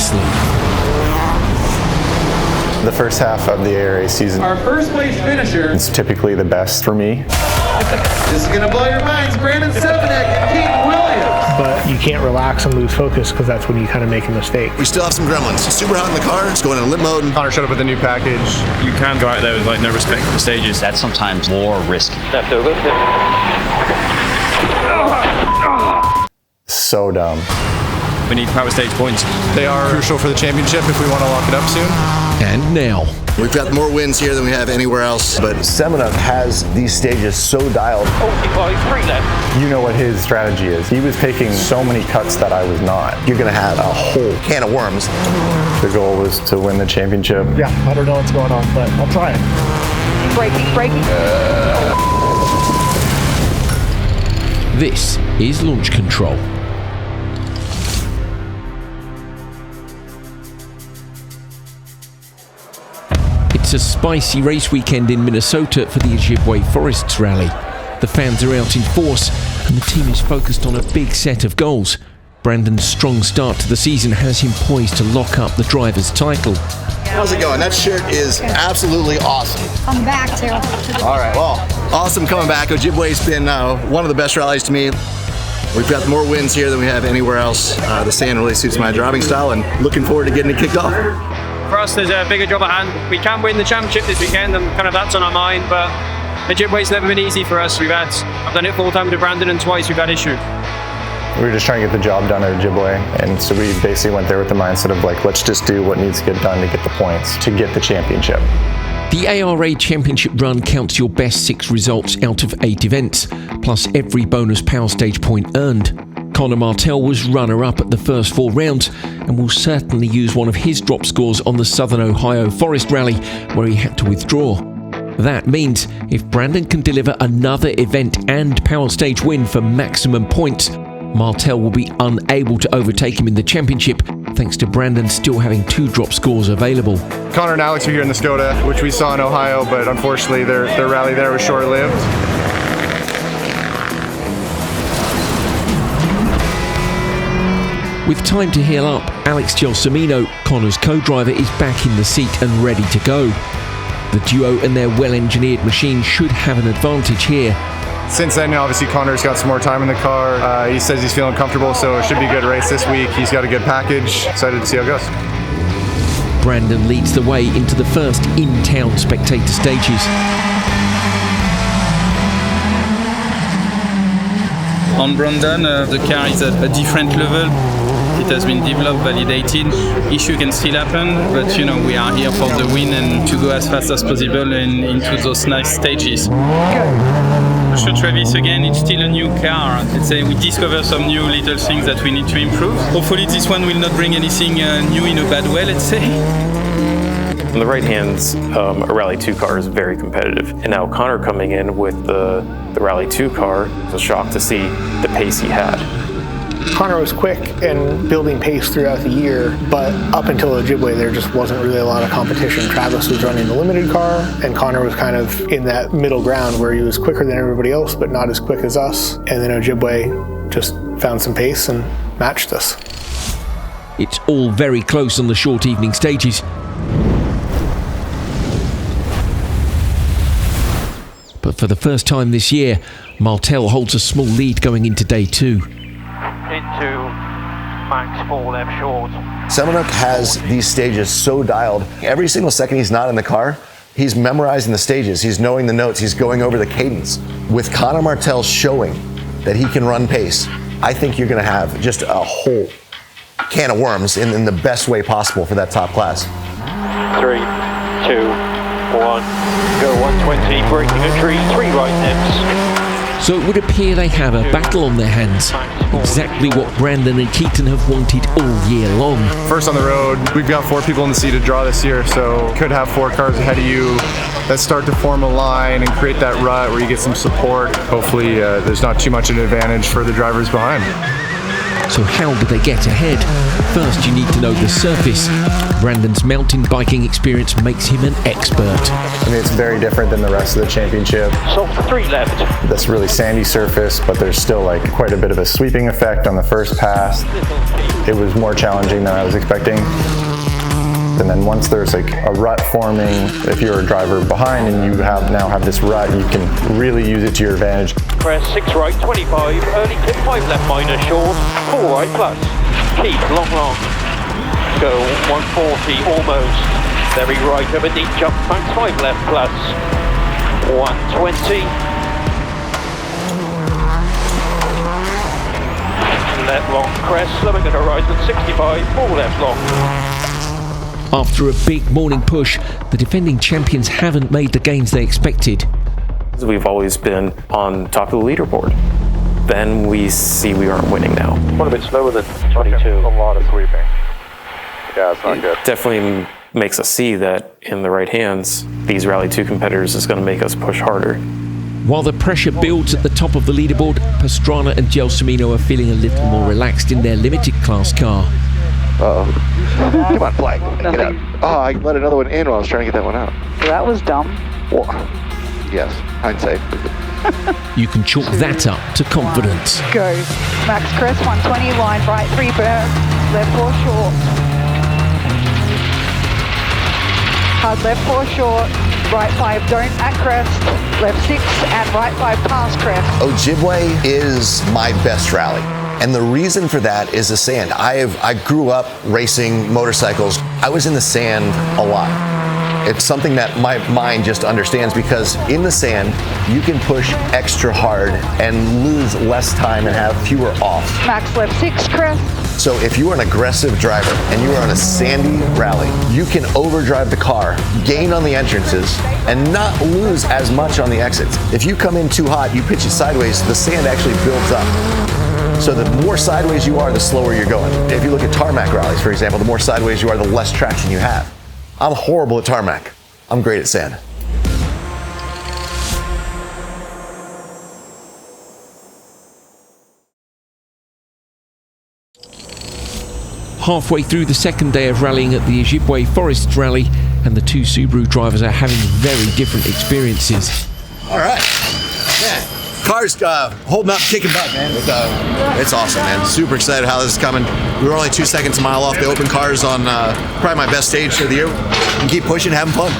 effortlessly. The first half of the ARA season, our first place finisher, is typically the best for me. This is going to blow your minds, Brandon Semenuk and Keaton Williams. But you can't relax and lose focus because that's when you kind of make a mistake. We still have some gremlins. Super hot in the car. It's going in limp mode. Connor showed up with a new package. You can go out there with like no respect for the stages. That's sometimes more risky. Left over. So dumb. We need Powerstage points. They are crucial for the championship if we want to lock it up soon. And now, We've got more wins here than we have anywhere else. But Semenuk has these stages so dialed. Three left. You know what his strategy is. He was taking so many cuts that I was not. You're going to have a whole can of worms. The goal was to win the championship. Yeah, I don't know what's going on, but I'll try it. Braking. this is Launch Control. It's a spicy race weekend in Minnesota for the Ojibwe Forests Rally. The fans are out in force and the team is focused on a big set of goals. Brandon's strong start to the season has him poised to lock up the driver's title. How's it going? That shirt is absolutely awesome. I'm back too. All right, well, awesome coming back. Ojibwe's been one of the best rallies to me. We've got more wins here than we have anywhere else. The sand really suits my driving style and looking forward to getting it kicked off. For us, there's a bigger job at hand. We can win the championship this weekend, and kind of that's on our mind, but Ojibwe's never been easy for us. I've done it 4 times with Brandon and twice we've had issue. We were just trying to get the job done at Ojibwe, and so we basically went there with the mindset of like, let's just do what needs to get done to get the points, to get the championship. The ARA Championship Run counts your best 6 results out of 8 events, plus every bonus Powerstage point earned. Connor Martell was runner-up at the first 4 rounds and will certainly use one of his drop scores on the Southern Ohio Forest Rally, where he had to withdraw. That means if Brandon can deliver another event and Powerstage win for maximum points, Martell will be unable to overtake him in the championship, thanks to Brandon still having 2 drop scores available. Connor and Alex are here in the Skoda, which we saw in Ohio, but unfortunately their rally there was short-lived. With time to heal up, Alex Gelsomino, Connor's co-driver, is back in the seat and ready to go. The duo and their well-engineered machine should have an advantage here. Since then, obviously Connor's got some more time in the car. He says he's feeling comfortable, so it should be a good race this week. He's got a good package. Excited to see how it goes. Brandon leads the way into the first in-town spectator stages. On Brandon, the car is at a different level. It has been developed, validated. Issue can still happen, but we are here for the win and to go as fast as possible into those nice stages. For Travis, again, it's still a new car. Let's say we discover some new little things that we need to improve. Hopefully this one will not bring anything new in a bad way, let's say. On the right hands, a Rally 2 car is very competitive. And now Connor coming in with the Rally 2 car, it was a shock to see the pace he had. Connor was quick and building pace throughout the year, but up until Ojibwe there just wasn't really a lot of competition. Travis was running the limited car, and Connor was kind of in that middle ground where he was quicker than everybody else, but not as quick as us. And then Ojibwe just found some pace and matched us. It's all very close on the short evening stages. But for the first time this year, Martell holds a small lead going into day 2. Into max 4 left short. Semenuk has these stages so dialed. Every single second he's not in the car, he's memorizing the stages, he's knowing the notes, he's going over the cadence. With Connor Martell showing that he can run pace, I think you're going to have just a whole can of worms in the best way possible for that top class. 3, 2, 1, go 120, braking a tree, 3 right nips. So it would appear they have a battle on their hands. Exactly what Brandon and Keaton have wanted all year long. First on the road, we've got 4 people in the seat to draw this year, so could have 4 cars ahead of you that start to form a line and create that rut where you get some support. Hopefully there's not too much of an advantage for the drivers behind. So how do they get ahead? First, you need to know the surface. Brandon's mountain biking experience makes him an expert. I mean, it's very different than the rest of the championship. Soft 3 left. This really sandy surface, but there's still like quite a bit of a sweeping effect on the first pass. It was more challenging than I was expecting. And then once there's like a rut forming, if you're a driver behind and you now have this rut, you can really use it to your advantage. Press 6 right, 25, early clip 5 left minor short, 4 right plus. Keep, long. Go 140, almost. Very right over deep jump, back 5 left plus. 120. Left long crest, slowing at horizon 65, 4 left long. After a big morning push, the defending champions haven't made the gains they expected. We've always been on top of the leaderboard. Then we see we aren't winning now. Quite a bit slower than 22. A lot of sweeping. Yeah, it's not good. Definitely makes us see that in the right hands, these Rally 2 competitors is going to make us push harder. While the pressure builds at the top of the leaderboard, Pastrana and Semenuk are feeling a little more relaxed in their limited class car. Uh-oh. Come on, Black. Get out. Oh, I let another one in while I was trying to get that one out. That was dumb. Well, yes, hindsight. You can chalk that up to confidence. Go. Max crest 120 line, right 3 burn, left 4 short. Hard left 4 short, right 5 don't at crest, left 6 and right 5 past crest. Ojibwe is my best rally. And the reason for that is the sand. I grew up racing motorcycles. I was in the sand a lot. It's something that my mind just understands because in the sand, you can push extra hard and lose less time and have fewer offs. Max left 6 crest. So if you are an aggressive driver and you are on a sandy rally, you can overdrive the car, gain on the entrances, and not lose as much on the exits. If you come in too hot, you pitch it sideways, the sand actually builds up. So the more sideways you are, the slower you're going. If you look at tarmac rallies, for example, the more sideways you are, the less traction you have. I'm horrible at tarmac. I'm great at sand. Halfway through the second day of rallying at the Ojibwe Forests Rally, and the two Subaru drivers are having very different experiences. All right. Yeah. Car's holding up, kicking butt, man. It's awesome, man. Super excited how this is coming. We were only 2 seconds a mile off the open cars on probably my best stage of the year. We can keep pushing, having fun.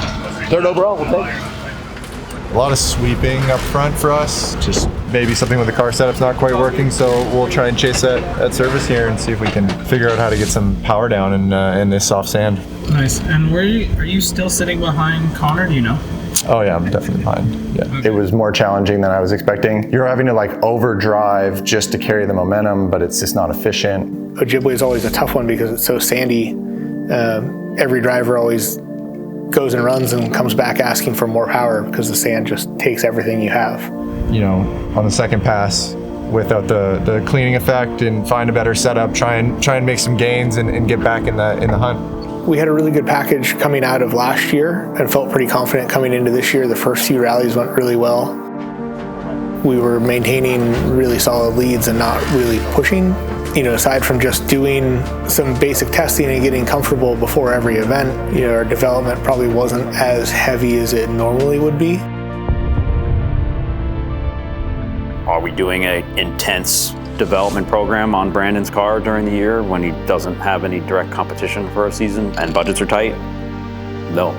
Third overall, we'll take it. A lot of sweeping up front for us. Just maybe something with the car setup's not quite working, so we'll try and chase that surface here and see if we can figure out how to get some power down in this soft sand. Nice. And are you still sitting behind Connor? Do you know? Oh yeah, I'm definitely behind. Yeah. It was more challenging than I was expecting. You're having to like overdrive just to carry the momentum, but it's just not efficient. Ojibwe is always a tough one because it's so sandy. Every driver always goes and runs and comes back asking for more power because the sand just takes everything you have. You know, on the second pass, without the cleaning effect and find a better setup, try and make some gains and get back in the hunt. We had a really good package coming out of last year and felt pretty confident coming into this year. The first few rallies went really well. We were maintaining really solid leads and not really pushing. You know, aside from just doing some basic testing and getting comfortable before every event, you know, our development probably wasn't as heavy as it normally would be. Are we doing an intense development program on Brandon's car during the year when he doesn't have any direct competition for a season and budgets are tight? No.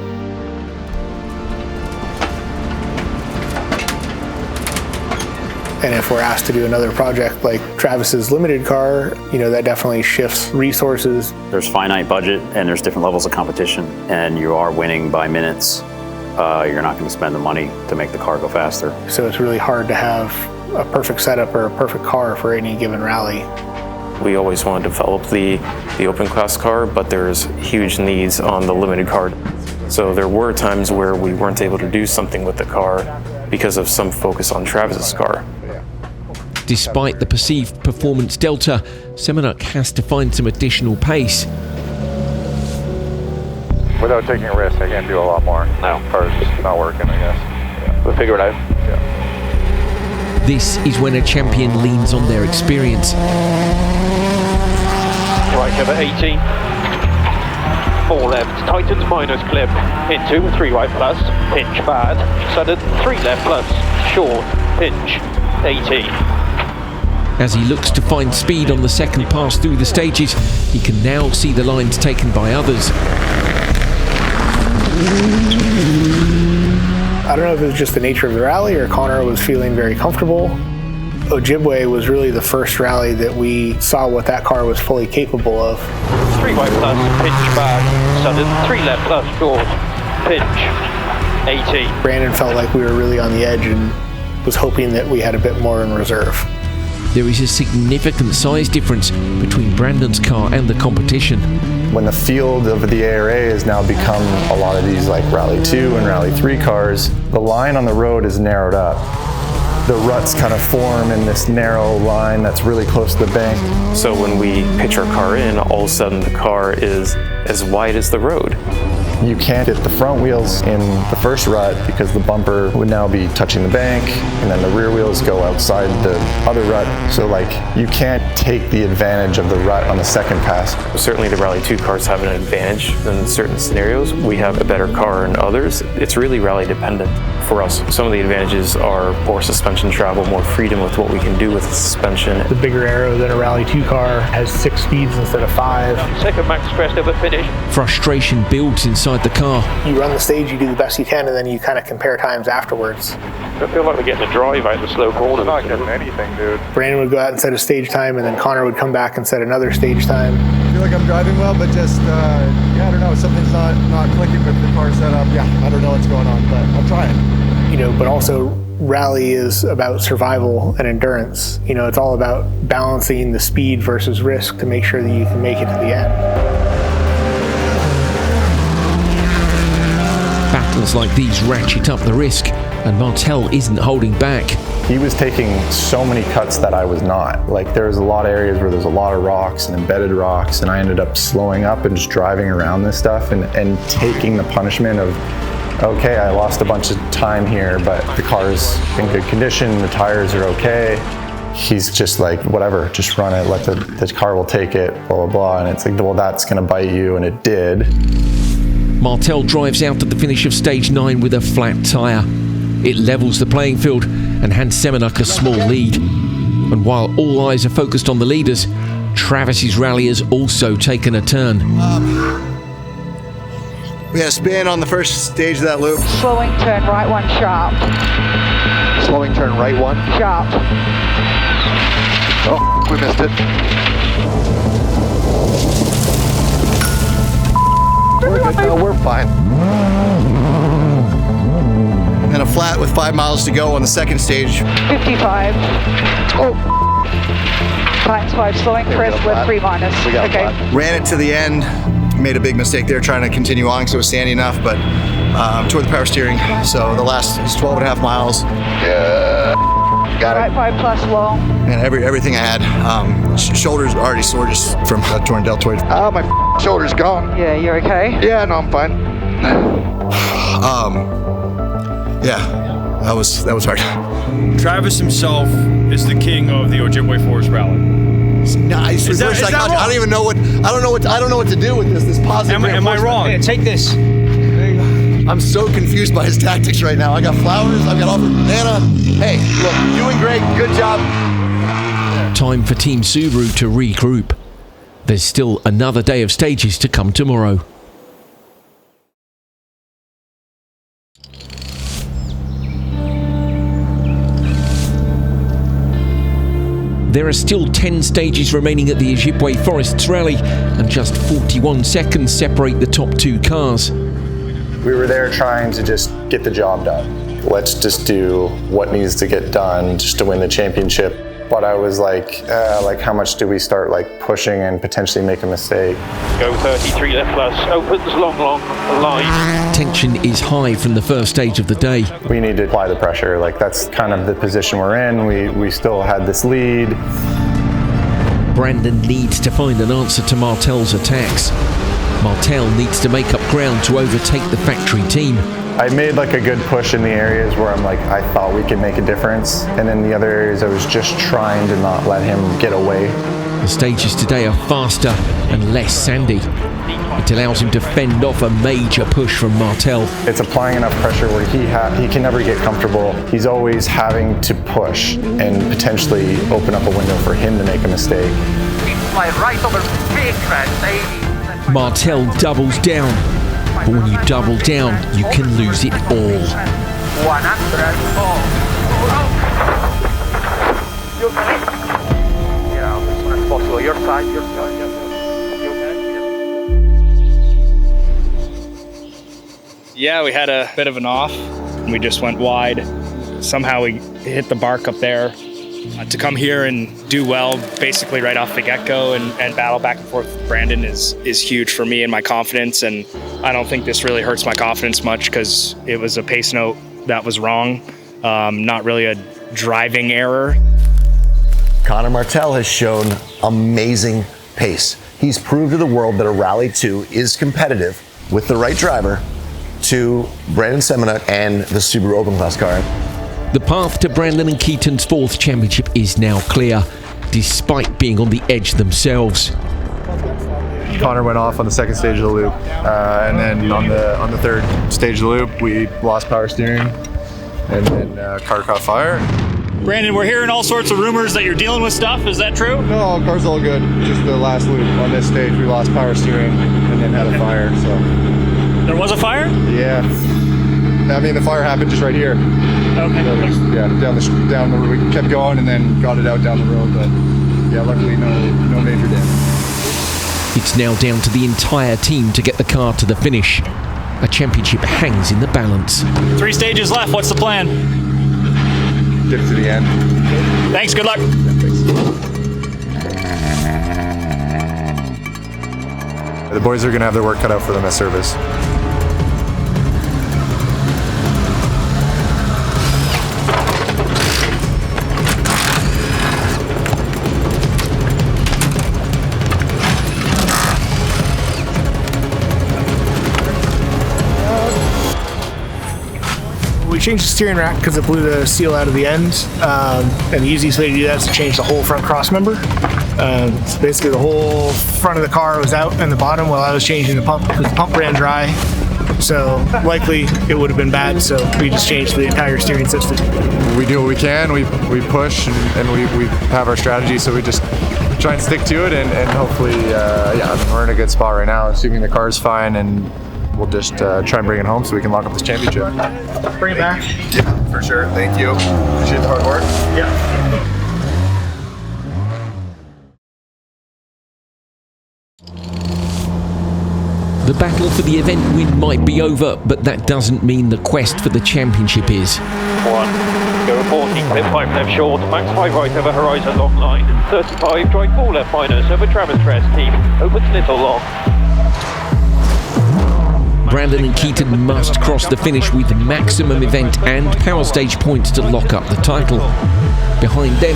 And if we're asked to do another project like Travis's limited car, you know, that definitely shifts resources. There's finite budget and there's different levels of competition, and you are winning by minutes. You're not going to spend the money to make the car go faster. So it's really hard to have a perfect setup or a perfect car for any given rally. We always want to develop the open class car, but there's huge needs on the limited car. So there were times where we weren't able to do something with the car because of some focus on Travis's car. Despite the perceived performance delta, Semenuk has to find some additional pace. Without taking a risk, I can't do a lot more. No. Car's just not working, I guess. Yeah. We'll figure it out. Yeah. This is when a champion leans on their experience. right over 80. 4 left, tightens minus clip, into 3 right plus, pinch bad, sudden 3 left plus, short, pinch, 80. As he looks to find speed on the second pass through the stages, he can now see the lines taken by others. I don't know if it was just the nature of the rally or Connor was feeling very comfortable. Ojibwe was really the first rally that we saw what that car was fully capable of. 3 right plus, pinch bad, sudden 3 left plus, short, pinch, 80. Brandon felt like we were really on the edge and was hoping that we had a bit more in reserve. There is a significant size difference between Brandon's car and the competition. When the field of the ARA has now become a lot of these like Rally 2 and Rally 3 cars, the line on the road is narrowed up. The ruts kind of form in this narrow line that's really close to the bank. So when we pitch our car in, all of a sudden the car is as wide as the road. You can't hit the front wheels in the first rut because the bumper would now be touching the bank, and then the rear wheels go outside the other rut. So like you can't take the advantage of the rut on the second pass. Certainly the Rally 2 cars have an advantage in certain scenarios. We have a better car in others. It's really rally dependent for us. Some of the advantages are more suspension travel, more freedom with what we can do with the suspension. The bigger aero than a Rally 2 car has 6 speeds instead of 5. Second max crest over finish. Frustration builds inside the car. You run the stage, you do the best you can, and then you kind of compare times afterwards. I feel like we're getting a drive out of the slow corner. Not getting anything, dude. Brandon would go out and set a stage time, and then Connor would come back and set another stage time. I feel like I'm driving well, but just, yeah, I don't know, something's not clicking with the car setup. Yeah, I don't know what's going on, but I'm trying. You know, but also rally is about survival and endurance. You know, it's all about balancing the speed versus risk to make sure that you can make it to the end. Battles like these ratchet up the risk, and Martell isn't holding back. He was taking so many cuts that I was not. Like there was a lot of areas where there's a lot of rocks and embedded rocks, and I ended up slowing up and just driving around this stuff and taking the punishment of, okay, I lost a bunch of time here, but the car's in good condition, the tires are okay. He's just like, whatever, just run it, let the car will take it, blah, blah, blah. And it's like, well, that's gonna bite you, and it did. Martell drives out at the finish of stage 9 with a flat tyre. It levels the playing field and hands Semenuk a small lead. And while all eyes are focused on the leaders, Travis's rally has also taken a turn. We had a spin on the first stage of that loop. Slowing turn right 1 sharp. Slowing turn right 1. Sharp. Oh, we missed it. We're good now, we're fine. And a flat with 5 miles to go on the second stage. 55. Oh. Tightens 5, slowing crest, left 3 minus. We got okay. flat. Ran it to the end. Made a big mistake there trying to continue on because it was sandy enough, but toward the power steering. So the last is 12 and a half miles. Yeah. Got Right it. 5 plus long. And everything I had. Shoulders already sore just from a torn deltoid. Ah, my shoulder's gone. Yeah, you're okay? Yeah, no, I'm fine. Yeah, that was hard. Travis himself is the king of the Ojibwe Forest Rally. Nice reverse psychology. I don't even know what I don't know what to do with this positive. Am I wrong? Here, take this. I'm so confused by his tactics right now. I got flowers, I've got offered banana. Hey, look, you're doing great. Good job. Time for Team Subaru to regroup. There's still another day of stages to come tomorrow. There are still 10 stages remaining at the Ojibwe Forests Rally, and just 41 seconds separate the top 2 cars. We were there trying to just get the job done. Let's just do what needs to get done just to win the championship. But I was like how much do we start like pushing and potentially make a mistake? Go 33 left plus, opens long, line. Tension is high from the first stage of the day. We need to apply the pressure. Like that's kind of the position we're in. We still had this lead. Brandon needs to find an answer to Martell's attacks. Martell needs to make up ground to overtake the factory team. I made like a good push in the areas where I'm like, I thought we could make a difference. And in the other areas, I was just trying to not let him get away. The stages today are faster and less sandy. It allows him to fend off a major push from Martell. It's applying enough pressure where he can never get comfortable. He's always having to push and potentially open up a window for him to make a mistake. Martell doubles down, but when you double down, you can lose it all. 100. As soon as possible. Your side, your side. Yeah, we had a bit of an off. We just went wide. Somehow we hit the bark up there. To come here and do well basically right off the get-go and battle back and forth with Brandon is huge for me and my confidence, and I don't think this really hurts my confidence much because it was a pace note that was wrong, not really a driving error. Connor Martell has shown amazing pace. He's proved to the world that a Rally 2 is competitive with the right driver to Brandon Semenuk and the Subaru Open Class car. The path to Brandon and Keaton's 4th championship is now clear, despite being on the edge themselves. Connor went off on the 2nd stage of the loop, and then on the 3rd stage of the loop, we lost power steering, and then car caught fire. Brandon, we're hearing all sorts of rumors that you're dealing with stuff. Is that true? No, car's all good. Just the last loop on this stage, we lost power steering and then had a fire. So there was a fire? Yeah. I mean, the fire happened just right here. Okay. So down the road. We kept going and then got it out down the road, but yeah, luckily no major damage. It's now down to the entire team to get the car to the finish. A championship hangs in the balance. 3 stages left. What's the plan? Get it to the end. Thanks. Good luck. The boys are going to have their work cut out for them at service. We changed the steering rack because it blew the seal out of the end, and the easiest way to do that is to change the whole front cross member. So basically the whole front of the car was out and the bottom while I was changing the pump because the pump ran dry. So likely it would have been bad, so we just changed the entire steering system. We do what we can, we push and we have our strategy, so we just try and stick to it and hopefully, we're in a good spot right now, assuming the car's fine, and we'll just try and bring it home so we can lock up this championship. Bring it back. Yeah, for sure. Thank you. Appreciate the hard work. Yeah. The battle for the event win might be over, but that doesn't mean the quest for the championship is. 1. Go 40, clip 5 left short, max 5 right over horizon long line. 35, drive 4 left minus over Travis Crest, keep, opens little long. Brandon and Keaton must cross the finish with maximum event and power stage points to lock up the title. Behind them,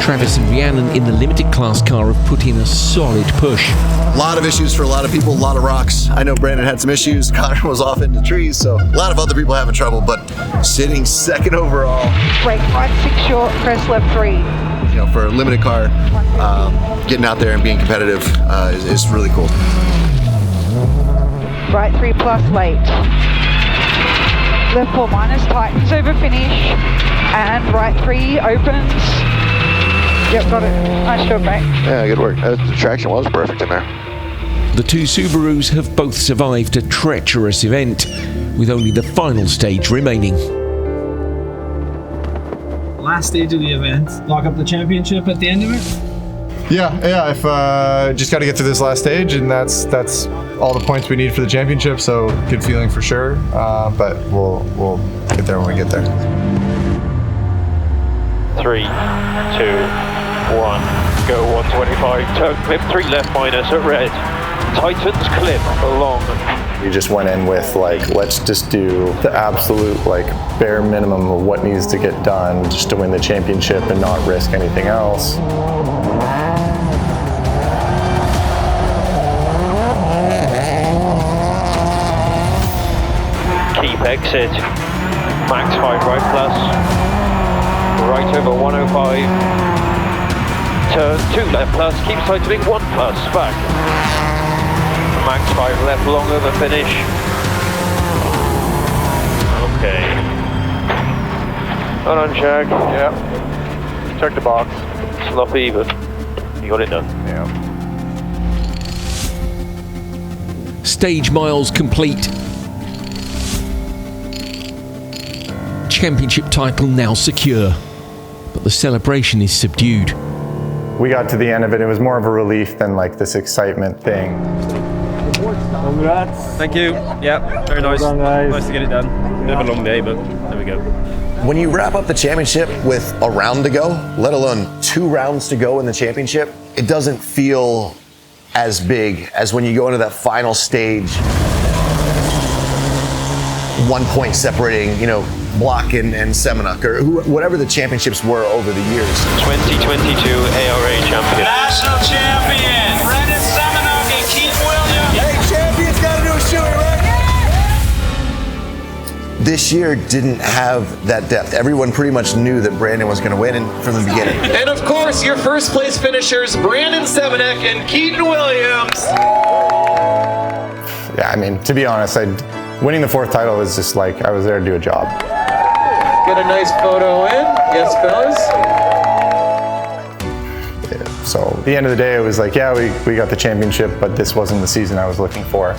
Travis and Rhiannon in the limited class car have put in a solid push. A lot of issues for a lot of people, a lot of rocks. I know Brandon had some issues, Connor was off into trees, so a lot of other people having trouble, but sitting 2nd overall. Brake right 6 short, press left 3. You know, for a limited car, getting out there and being competitive is really cool. Right 3 plus late. Left 4 minus tightens over finish. And right 3 opens. Yep, got it. Nice job, mate. Yeah, good work. The traction was perfect in there. The 2 Subarus have both survived a treacherous event, with only the final stage remaining. Last stage of the event. Lock up the championship at the end of it? Yeah. If just got to get through this last stage, and that's all the points we need for the championship. So good feeling for sure. But we'll get there when we get there. 3, 2, 1, go 125, turn clip 3 left minus at red. Tightens clip along. We just went in with let's just do the absolute bare minimum of what needs to get done just to win the championship and not risk anything else. Keep exit, max 5 right plus, right over 105, turn 2 left plus, keep tightening 1 plus, back. Max 5 left longer the finish. Okay. Well done, Shag. Yeah. Check the box. Sloppy, but you got it done. Yeah. Stage miles complete. Championship title now secure, but the celebration is subdued. We got to the end of it. It was more of a relief than like this excitement thing. Congrats. Thank you. Yeah, very nice. Well done, nice to get it done. Bit of a long day, but there we go. When you wrap up the championship with a round to go, let alone 2 rounds to go in the championship, it doesn't feel as big as when you go into that final stage. 1 point separating, Block and Semenuk, or whatever the championships were over the years. 2022 ARA champion. National champion, Brendan Semenuk and Keith Williams. Hey, champions gotta do a shoey, right? This year didn't have that depth. Everyone pretty much knew that Brandon was going to win from the beginning. And of course, your first place finishers, Brandon Semenuk and Keaton Williams. Yeah, I mean, to be honest, winning the 4th title was just like, I was there to do a job. Get a nice photo in. Yes, fellas. Yeah, so at the end of the day, it was like, yeah, we got the championship, but this wasn't the season I was looking for.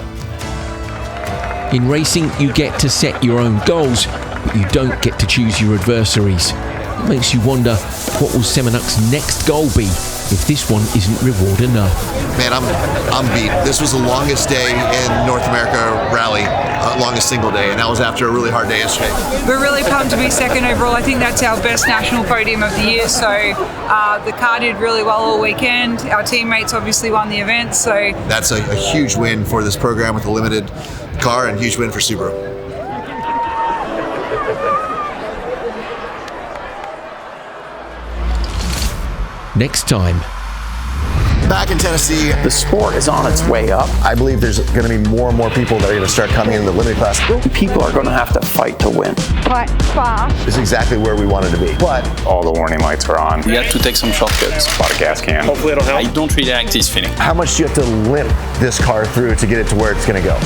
In racing, you get to set your own goals, but you don't get to choose your adversaries. It makes you wonder, what will Semenuk's next goal be if this one isn't reward enough? Man, I'm beat. This was the longest day in North America Rally, longest single day, and that was after a really hard day yesterday. We're really pumped to be second overall. I think that's our best national podium of the year, so the car did really well all weekend. Our teammates obviously won the event, so... That's a huge win for this program with a limited car, and huge win for Subaru. Next time. Back in Tennessee, The sport is on its way up. I believe there's going to be more and more people that are going to start coming into the limited class. People are going to have to fight to win. Quite fast. It's exactly where we wanted to be. But all the warning lights are on. We had to take some shortcuts. Bought a gas can. Hopefully it'll help. I don't really like this feeling. how much do you have to limp this car through to get it to where it's going to go?